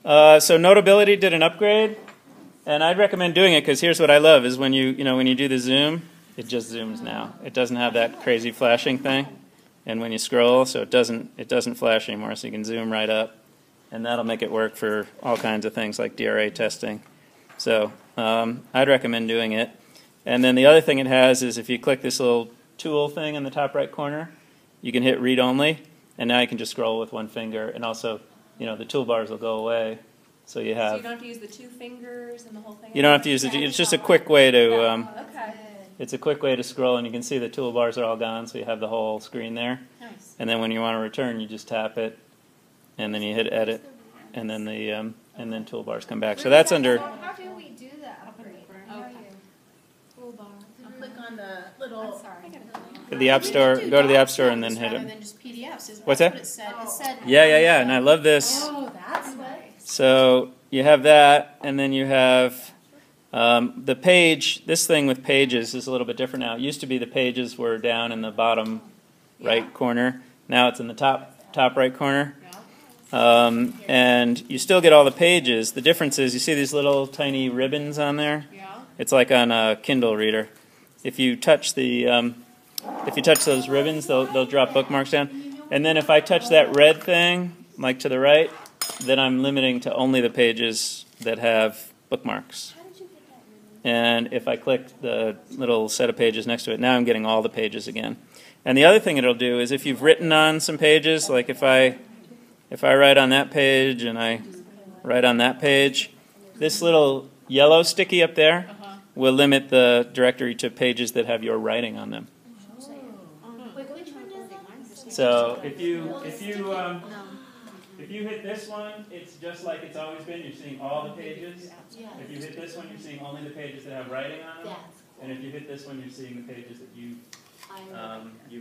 So Notability did an upgrade, and I'd recommend doing it because here's what I love: is when when you do the zoom, it just zooms now. It doesn't have that crazy flashing thing, and when you scroll, so it doesn't flash anymore. So you can zoom right up, and that'll make it work for all kinds of things like DRA testing. So I'd recommend doing it. And then the other thing it has is if you click this little tool thing in the top right corner, you can hit read only, and now you can just scroll with one finger, and also the toolbars will go away. So you have. So you don't have to use the 2 fingers and the whole thing. You don't have to use it. It's just a quick way to. Okay. It's a quick way to scroll, and you can see the toolbars are all gone, so you have the whole screen there. Nice. And then when you want to return, you just tap it, and then you hit edit, and then then toolbars come back. So that's under. How do we do that upgrade? Toolbar. Click on the little. The App Store. Go to the App Store and then hit rather it. than just PDFs. What's that? What it said. It said. Yeah, and I love this. Oh, that's nice. So you have that, and then you have the page. This thing with pages is a little bit different now. It used to be the pages were down in the bottom right corner. Now it's in the top right corner. And you still get all the pages. The difference is you see these little tiny ribbons on there. It's like on a Kindle reader. If you touch those ribbons, they'll drop bookmarks down. And then if I touch that red thing, like to the right, then I'm limiting to only the pages that have bookmarks. And if I click the little set of pages next to it, now I'm getting all the pages again. And the other thing it'll do is if you've written on some pages, like if I write on that page and I write on that page, this little yellow sticky up there will limit the directory to pages that have your writing on them. So if you hit this one, it's just like it's always been. You're seeing all the pages. If you hit this one, you're seeing only the pages that have writing on them. And if you hit this one, you're seeing the pages that you've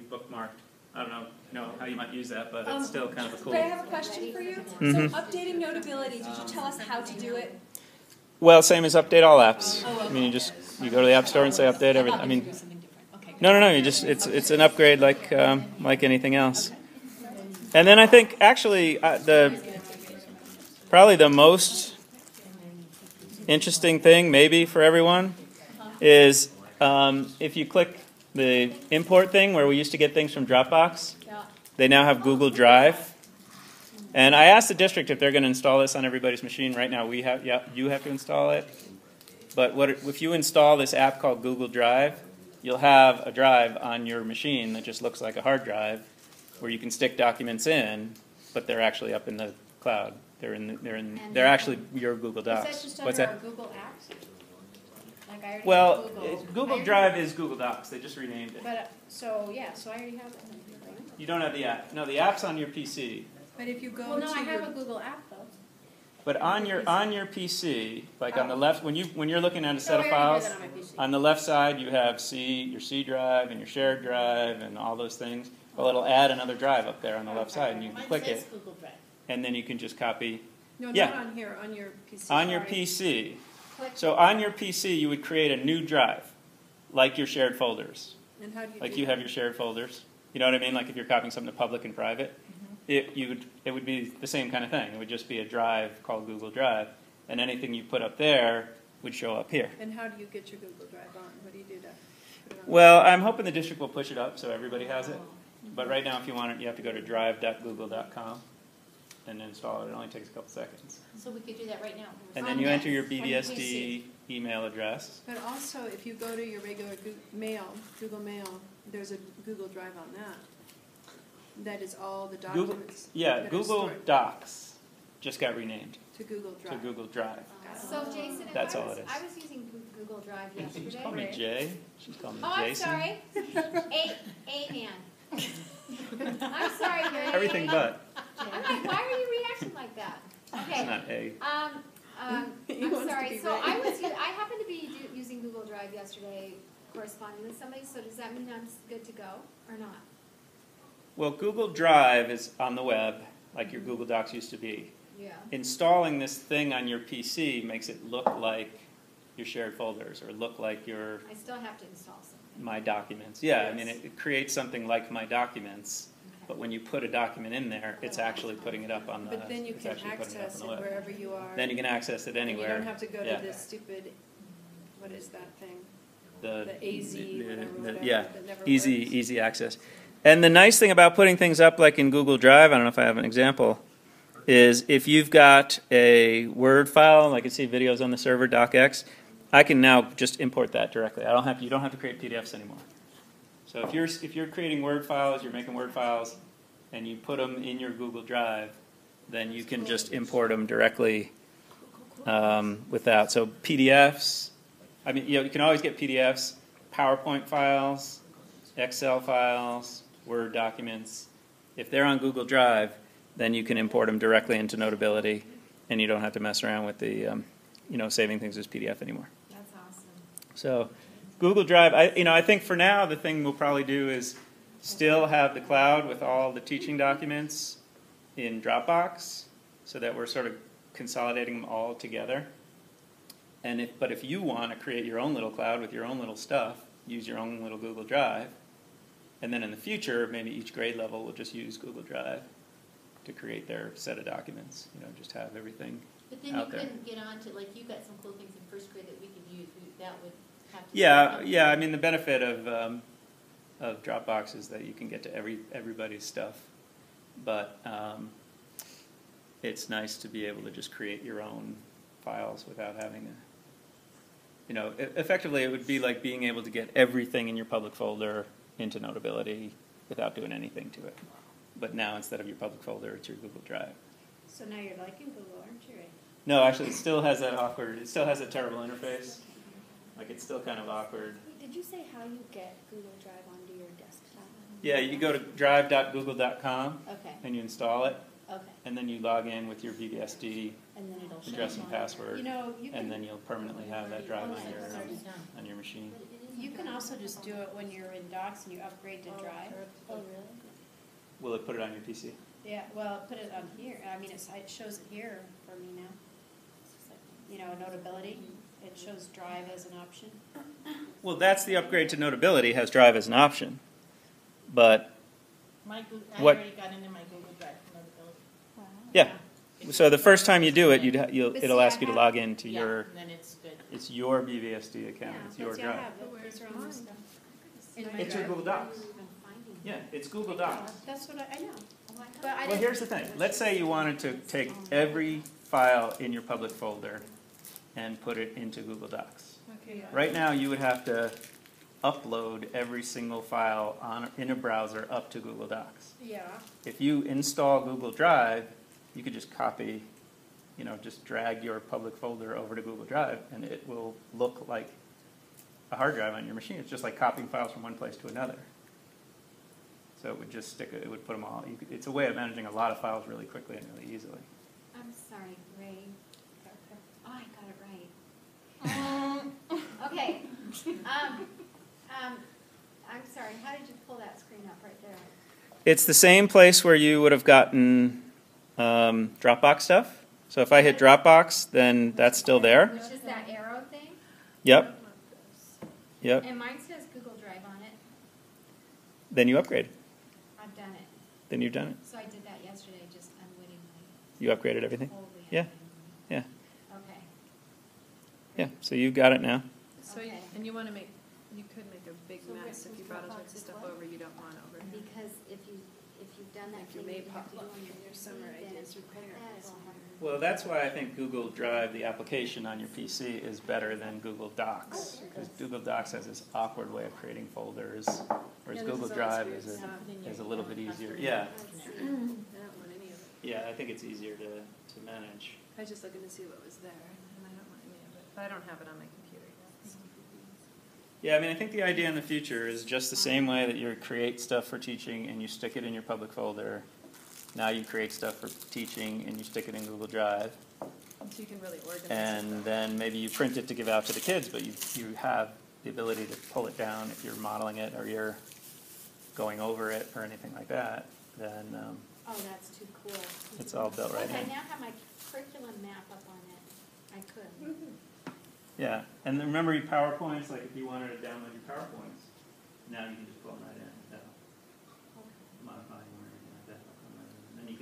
bookmarked. I don't know how you might use that, but it's still kind of a cool. But I have a question for you. So updating Notability, did you tell us how to do it? Well, same as update all apps. I mean, you go to the App Store and say update everything. I mean, no. You just it's an upgrade like anything else. And then I think actually probably the most interesting thing maybe for everyone is if you click the import thing where we used to get things from Dropbox, they now have Google Drive. And I asked the district if they're going to install this on everybody's machine. Right now you have to install it. But if you install this app called Google Drive, you'll have a drive on your machine that just looks like a hard drive where you can stick documents in, but they're actually up in the cloud. They're actually your Google Docs. Is that just What's under that? our Google Apps? Like I already Well, have Google Drive is Google Docs. They just renamed it. But so I already have it. You don't have the app. No, the app's on your PC. But if you go Well, no, I have a Google app though. But on your PC, like on the left, when you're looking at a set of I files, already have that on my PC. on the left side you have your C drive and your shared drive and all those things. Well, it'll add another drive up there on the left side, and you can click it, Google Drive. and then you can just copy. No, Yeah. not on here, on your PC. On your PC. So on your PC, you would create a new drive, like your shared folders. And how do you Like do you that? have your shared folders. You know what I mean? Like if you're copying something to public and private, it would be the same kind of thing. It would just be a drive called Google Drive, and anything you put up there would show up here. And how do you get your Google Drive on? What do you do to put it on? Well, I'm hoping the district will push it up so everybody has it. But right now, if you want it, you have to go to drive.google.com and install it. It only takes a couple seconds. So we could do that right now. And then you enter your BBSD email address. But also, if you go to your regular Google Mail, there's a Google Drive on that. That is all the documents. that are Google stored Docs just got renamed to Google to Drive. Google Drive. So Jason, That's all it is. I was using Google Drive yesterday. She's calling me Jay. She's calling me Oh, I'm Jason. sorry. A-man. I'm sorry, Gary. Everything but. I'm like, why are you reacting like that? It's Okay. not A. He I'm wants to sorry. be So right. I happened to be using Google Drive yesterday, corresponding with somebody. So does that mean I'm good to go or not? Well, Google Drive is on the web, like your Google Docs used to be. Yeah. Installing this thing on your PC makes it look like your shared folders or look like your I still have to install something. My Documents. Yeah, I mean, Yes. it creates something like My Documents, But when you put a document in there, it's actually putting it up on the. But then you it's can actually putting access up it on the web. wherever you are. Then you can access it And anywhere. you don't have to go Yeah. to this stupid, what is that thing? The AZ, whatever, yeah, that never easy works. easy access. And the nice thing about putting things up like in Google Drive, I don't know if I have an example, is if you've got a Word file, like you see videos on the server docx, I can now just import that directly. You don't have to create PDFs anymore. So if you're creating Word files, you're making Word files, and you put them in your Google Drive, then you can just import them directly without. So PDFs, I mean, you can always get PDFs, PowerPoint files, Excel files, Word documents. If they're on Google Drive, then you can import them directly into Notability, and you don't have to mess around with the, saving things as PDF anymore. That's awesome. So, Google Drive. I think for now the thing we'll probably do is still have the cloud with all the teaching documents in Dropbox, so that we're sort of consolidating them all together. But if you want to create your own little cloud with your own little stuff, use your own little Google Drive, and then in the future, maybe each grade level will just use Google Drive to create their set of documents. Just have everything But then out you there. couldn't get on to, like, you got some cool things in first grade that we could use. That would have to. Yeah. I mean, the benefit of Dropbox is that you can get to everybody's stuff, but it's nice to be able to just create your own files without having to. Effectively, it would be like being able to get everything in your public folder into Notability without doing anything to it. But now, instead of your public folder, it's your Google Drive. So now you're liking Google, aren't you? Right? No, actually, it still has that awkward. It still has a terrible interface. Like, it's still kind of awkward. Did you say how you get Google Drive onto your desktop? Yeah, you go to drive.google.com Okay. and you install it, Okay. and then you log in with your BBSD And then it'll show address and up. password, You know, you and can, then you'll permanently have that drive Oh, it's already done. on your machine. you can also just do it when you're in Docs and you upgrade to Drive. Oh, really? Will it put it on your PC? Yeah, well, put it on here. I mean, it shows it here for me now. Notability. It shows Drive as an option. Well, that's the upgrade to Notability, has Drive as an option. But, I What- already got into my Google Drive from Notability. Wow. yeah. So the first time you do it, But it'll see, ask I you to have- log into Yeah, your, and then it's good. it's your BBSD account, it's your That's what I drive. have. Those are on this stuff. In my It's your Drive. Google Docs. Yeah, it's Google Docs. That's what I know. But I Well, didn't. here's the thing. Let's say you wanted to take every file in your public folder and put it into Google Docs. Okay, yeah. Right now, you would have to upload every single file in a browser up to Google Docs. Yeah. If you install Google Drive, you could just copy, just drag your public folder over to Google Drive, and it will look like a hard drive on your machine. It's just like copying files from one place to another. So it would just it would put them all. It's a way of managing a lot of files really quickly and really easily. I'm sorry, Ray. Oh, I got it right. Okay. I'm sorry, how did you pull that screen up right there? It's the same place where you would have gotten Dropbox stuff. So if I hit Dropbox, then that's still there. Which is that arrow thing? Yep. Yep. And mine says Google Drive on it. Then you upgrade. I've done it. Then you've done it. So I did that yesterday, just unwittingly. You upgraded everything. Totally Yeah. unwittingly. Yeah. Okay. Yeah. So you've got it now. So, Okay. and you want to you could make a big So mess Rick, if you was brought a Dropbox bunch of as stuff well? over you don't want over here. Because if you've done that Like your thing that you May have to do pop-up on your and your PC, summer then ideas if you put repair. that, it'll have. Well, that's why I think Google Drive, the application on your PC, is better than Google Docs. Because Google Docs has this awkward way of creating folders, whereas Yeah, Google this is all this Drive weird is stuff. a little bit easier. Yeah. I don't want any of it. Yeah, I think it's easier to manage. I was just looking to see what was there, and I don't want any of it. But I don't have it on my computer yet. So. Yeah, I mean, I think the idea in the future is just the same way that you create stuff for teaching and you stick it in your public folder. Now you create stuff for teaching and you stick it in Google Drive. So you can really organize it. And then maybe you print it to give out to the kids, but you have the ability to pull it down if you're modeling it or you're going over it or anything like that. Then Oh, that's too cool. it's all built right Plus, I in. now have my curriculum map up on it. I could. Yeah, and then remember your PowerPoints, like if you wanted to download your PowerPoints, now you can just pull them right in without modifying or anything.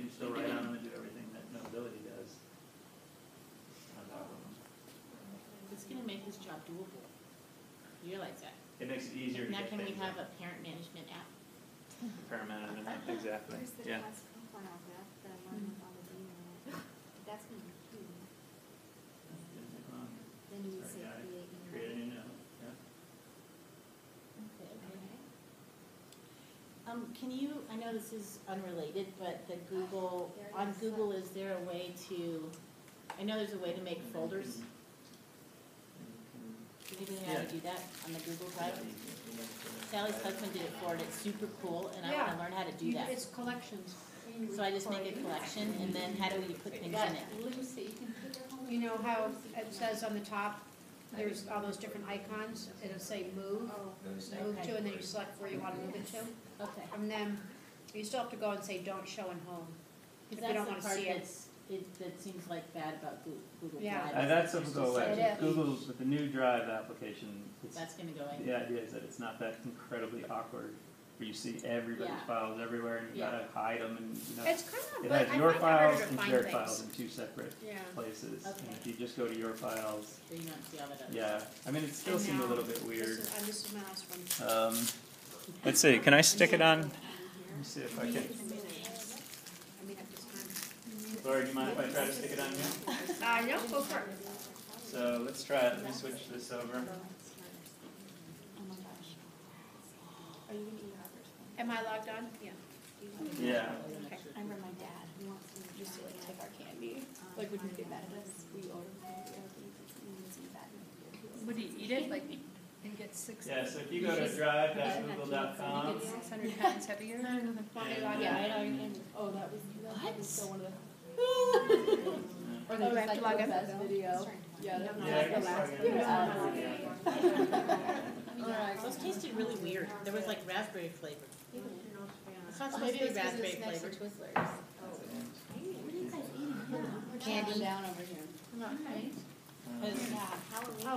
can still write on them and do everything that Notability does on top of them. It's gonna make this job doable. You realize that? It makes it easier to Now get can we things have done. a parent management app? Parent management, exactly. Where's the Yeah. classical pornograph, the one with all the data in it? That's gonna be huge. Then you say Sorry, create yeah, new. create a new note. Yeah. Okay. Okay. Can you, I know this is unrelated, but the Google, There it on is. Google, is there a way to, I know there's a way to make folders. Do you know how to do that on the Google Drive? Sally's husband did it for it, it's super cool, and I wanna learn how to do that. It's collections. So I just make a collection, and then how do we put things in it? You know how it says on the top, there's all those different icons, it'll say move, move to, and then you select where you wanna move it to. Okay. And then you still have to go and say, don't show in home. If Because you that's don't the wanna part see it. that seems like bad about Google Yeah. Drive. That's something to go away. It is. Google, with the new Drive application, it's, That's gonna go in. the idea is that it's not that incredibly awkward, where you see everybody's Yeah. files everywhere and you Yeah. gotta hide them and, you know. It's kind of, It but I has your find it files harder to and find shared files things. in two separate Yeah. places. And Okay. if you just go to your files, So you don't see all that other. yeah, I mean, it still And seemed a now, little bit weird. This is my last one. Let's see, can I stick it on? Let me see if I can. I mean, at this time. Laura, do you mind if I try to stick it on here? No, go for it. So let's try it. Let me switch this over. Oh my gosh. Are you gonna eat Robert's phone? Am I logged on? Yeah. Yeah. Okay. I remember my dad, he wants me to just to like take our candy, like when you get mad at us, we order candy, it's bad. Would you eat it, like, and get six? Yeah, so if you go to drive.google.com, 600 pounds heavier? and, Yeah, I know, oh, that was still one of the. Or they just like the best video. yeah, I guess I can- Those tasted really weird. There was like raspberry flavor. It's not Oh, supposed to be maybe it's 'cause raspberry it's next to flavor. Twizzlers. What are you guys eating? Candy. Down over here. Not right. Yeah, Halloween.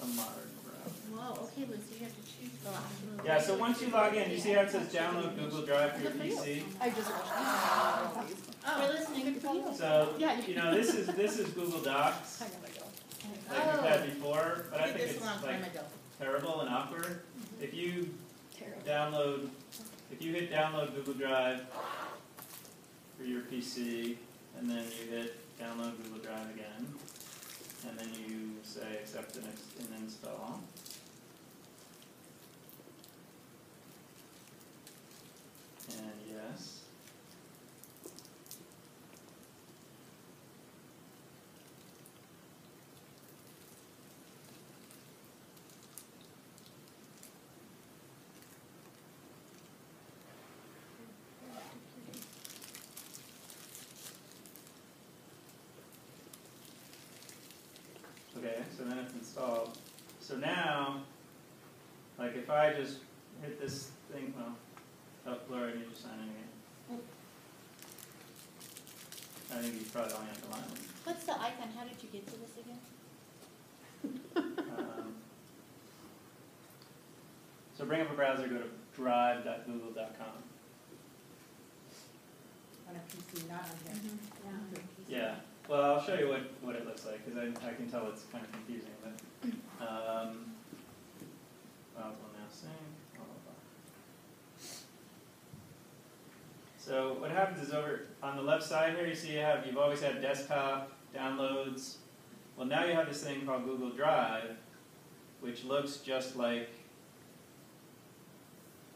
A modern browser. Wow, okay, Liz, you have to choose the last one. Yeah, so once you log in, you see how it says download Google Drive for your PC? I just Oh, we're listening. So, you know, this is Google Docs, I gotta go. like we've had before, but I I did think this it's a long time like ago. terrible and awkward. If you Terrible. hit download Google Drive for your PC, and then you hit download Google Drive again, and then you say accept and install. And yes. Okay, so then it's installed. So now, like if I just hit this thing, well, oh, Laura, you just sign in again. I think you probably only have to line one. What's the icon? How did you get to this again? So bring up a browser, go to drive.google.com. On a PC, not on here. Yeah, well, I'll show you what it looks like, because I can tell it's kind of confusing, but, files will now sync, blah, blah, blah. So what happens is over on the left side here, you see you've always had desktop, downloads. Well, now you have this thing called Google Drive, which looks just like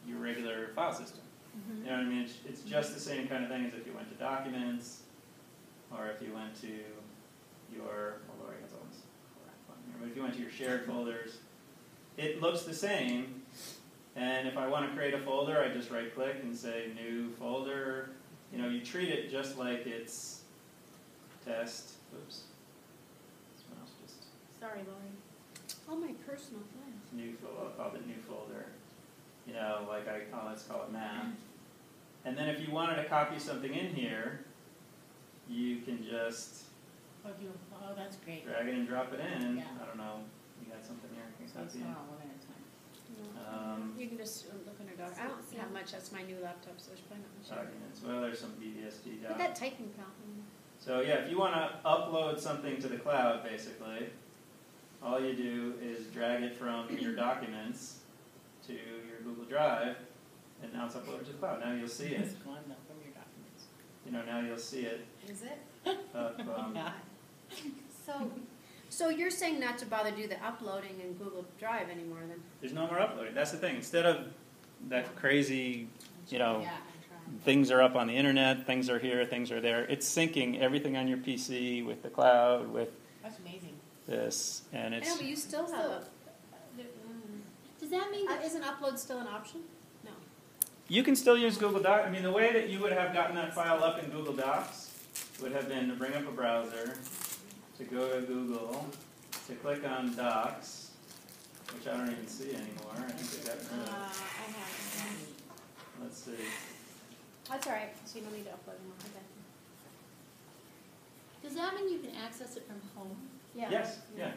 your regular file system. You know what I mean? It's just the same kind of thing as if you went to Documents, or if you went to your, well, Lori has all this crap on here, but if you went to your shared folders, it looks the same. And if I want to create a folder, I just right click and say new folder. You know, you treat it just like it's test. Oops. This mouse just Sorry, Lori. All my personal things. new folder. I'll call it new folder. You know, like let's call it map. And then if you wanted to copy something in here, you can just Oh, that's great. drag it and drop it in. Yeah. I don't know. You got something here? Can you So it's copy not in? all one at a time. You can just look under doc. I don't have much. That's my new laptop, so there's probably not much. Documents. Well, there's some BBSD But docs. that typing count. So yeah, if you want to upload something to the cloud, basically, all you do is drag it from your documents to your Google Drive, and now it's uploaded to the cloud. Now you'll see it. It's gone now from your documents. You know, now you'll see it. Is it? Up, Yeah. So you're saying not to bother do the uploading in Google Drive anymore then? there's no more uploading. That's the thing. Instead of that crazy, you know, Yeah, I'm trying. things are up on the internet, things are here, things are there. It's syncing everything on your PC with the cloud, with That's amazing. this, and I know, it's but you still have a. Does that mean that Isn't upload still an option? No. you can still use Google Docs. I mean, the way that you would have gotten that file up in Google Docs would have been to bring up a browser, to go to Google, to click on Docs, which I don't even see anymore. I think they got rid of. I have. Let's see. That's all right. So you don't need to upload anymore. Okay. Does that mean you can access it from home? Yeah. Yes, yeah.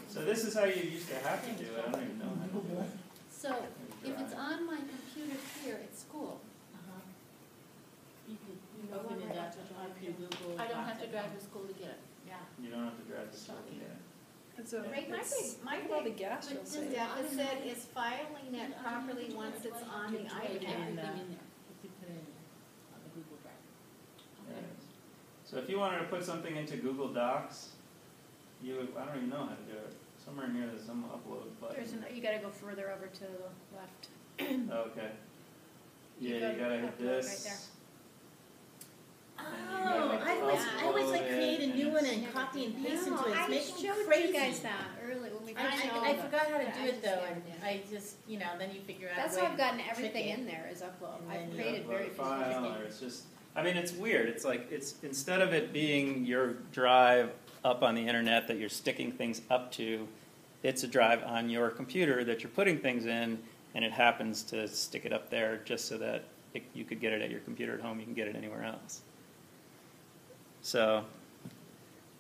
So this is how you used to have to do it. I don't even know how to do it. So if it's on my computer here at school, Uh-huh. You can open it up on your Google. I don't have to Docs at drive home. to school to get it. Yeah. You don't have to drive to school to get it. It's a, Right, think of all the gas But you'll does save. deficit is filing it properly once it's on the You can put iPad? everything in there. You can put it in there on the Google Drive. Yeah. So if you wanted to put something into Google Docs, you would, I don't even know how to do it. Somewhere in here there's some upload There's button. you got to go further over to the left. Okay. You Yeah, you go gotta to hit upload right this. there. Oh, I always like Upload create a it, new and one it's- and copy and paste No, into it. I It's making showed crazy. you guys that earlier when we I first forgot how to Yeah, do I it just though, haven't and yet. I just, then you figure out That's a how way I've gotten to everything trick it. in there is upload. And I've then you created Upload very a few file, things. or it's just, I mean, it's weird. It's like, it's, instead of it being your drive up on the internet that you're sticking things up to, it's a drive on your computer that you're putting things in, and it happens to stick it up there just so that you could get it at your computer at home, you can get it anywhere else. So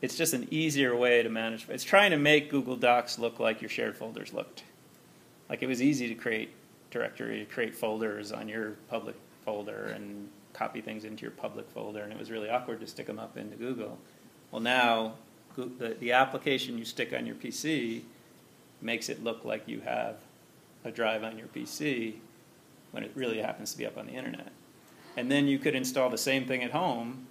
it's just an easier way to manage. It's trying to make Google Docs look like your shared folders looked. Like it was easy to create directory, create folders on your public folder and copy things into your public folder, and it was really awkward to stick them up into Google. Well, now the application you stick on your PC makes it look like you have a drive on your PC when it really happens to be up on the internet. And then you could install the same thing at home,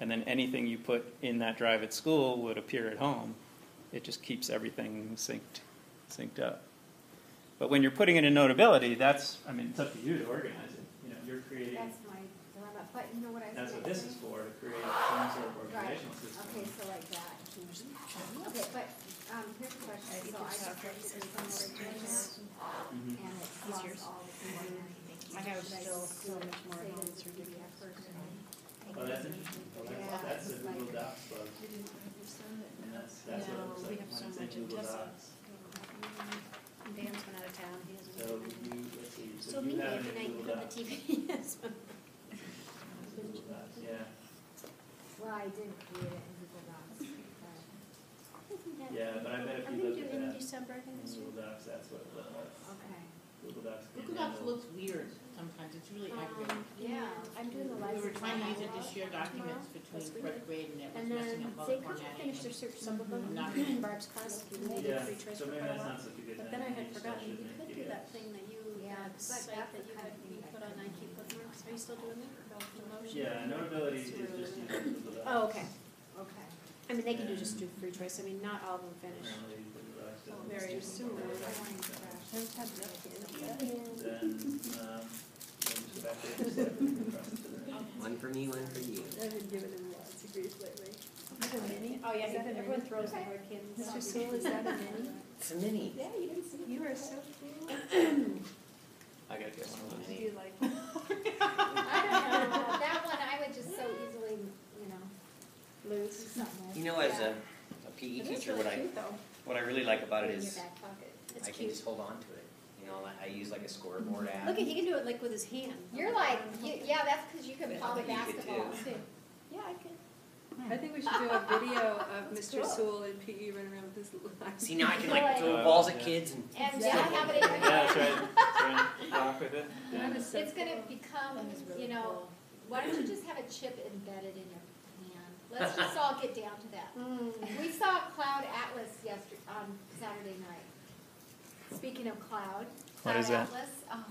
and then anything you put in that drive at school would appear at home. It just keeps everything synced up. But when you're putting it in Notability, that's, I mean, it's up to you to organize it. You know, you're creating, That's my dilemma, but you know what I was that's what gonna this say? is for, to create some sort of Right, organizational system. okay, so like that. Okay, but, here's a question, so I just registered some notifications, Mhm. and it's These lost yours? all the information. I have Should still so do it, much more say at home, that it's it should be ridiculous. at first, and Well, that's interesting. Well, Yeah, that's it's the like- Google Docs bug. And that's what it No, looks we like have when so it's in much in Google Tessa. Docs. Dan's been out of town. He hasn't So been you, let's see, So so me you have every it in night Google on the Docs. TV. Yes. Google Docs, yeah. well, I did create it in Google Docs, but, Yeah, but I bet if Are you we look doing at in that December, I in think, this year? Google Docs, that's what it looks like. okay. Google Docs. can Google Docs handle- looks weird sometimes. It's really aggravating. Yeah. I'm doing the We live. were trying to use it to share documents between first grade and it was And messing then up all they the couldn't formatting. finish their search, some of them, Not- in Barb's class, they did Yeah, free choice so for maybe quite a that's while. not such a good But time. then I had Maybe forgotten, start you using could do PDFs. that thing that you, Yeah, that but site that's that the you kind had, of thing you that put on can Nike bookmarks, are you still doing that? Notion? Yeah, Notability is just using Google Docs. Oh, okay. Okay. I mean, they can do just do free choice, I mean, not all of them finish. Apparently Google Docs doesn't Very do soon. it. Haven't had enough to Then, we'll just go back to it. One for me, one for you. I've been giving him lots of grief lately. Is that a mini? Oh, yeah, Is that a everyone mini? throws the hard candy. Mr. Sewell, is that a mini? It's a mini. Yeah, you didn't see. You are so cool. I gotta get one of those. Do you like? I don't know, that one I would just so easily, Lose. do something with. You know, as Yeah. a PE It is teacher, really what I cute though. what I really like about it In your is back pocket. It's I can cute. just hold on to it. You know, I use like a scoreboard app. Look, he can do it like with his hand. You're like, yeah, that's because you can But play you could basketball too. too. Yeah, I can. I think we should do a video of Mr. Sewell in PE running around with his little eyes. See, now I can like throw balls at kids and. And yeah, have it in your Yeah, that's hand. right. That's right. Rock with it. Yeah. That is so It's gonna cool. become, That is really you know, cool. why don't you just have a chip embedded in your hand? Let's just all get down to that. We saw Cloud Atlas yesterday, on Saturday night. Speaking of cloud. What is Cloud that? Atlas, oh,